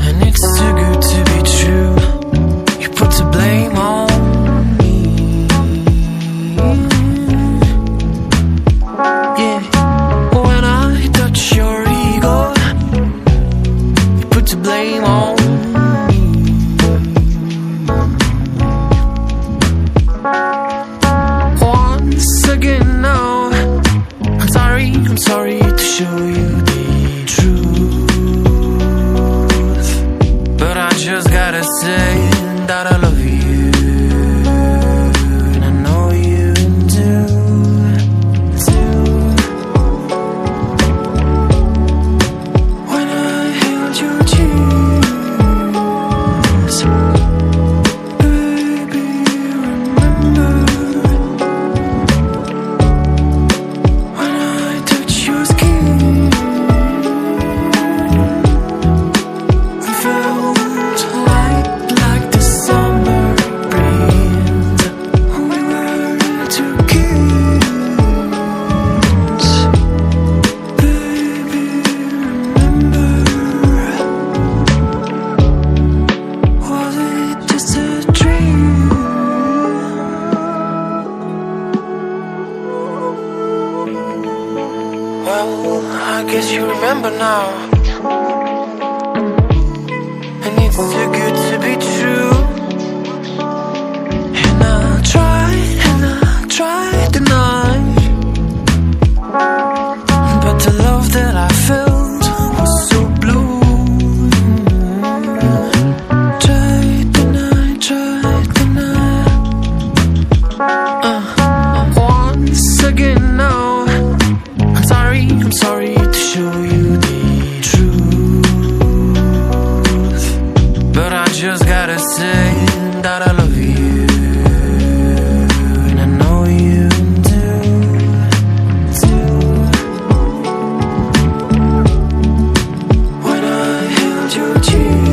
And it's too good to be true. You put the blame on me. Yeah. When I touch your ego, you put the blame on me. Once again now, I'm sorry to show you the truth, but I just gotta say that I love you, and I know you do, too. When I held your cheeks, baby, remember. When I touch your skin, I felt like the summer breeze. We were two kids, baby, remember. Was it just a dream? Well, I guess you remember now. And it's too good to be true. And I tried to deny, but the love that I felt was so blue. Tried to deny. Once again now, I'm sorry to show you the truth, but I just gotta say that I love you, and I know you do, too. When I held your cheek,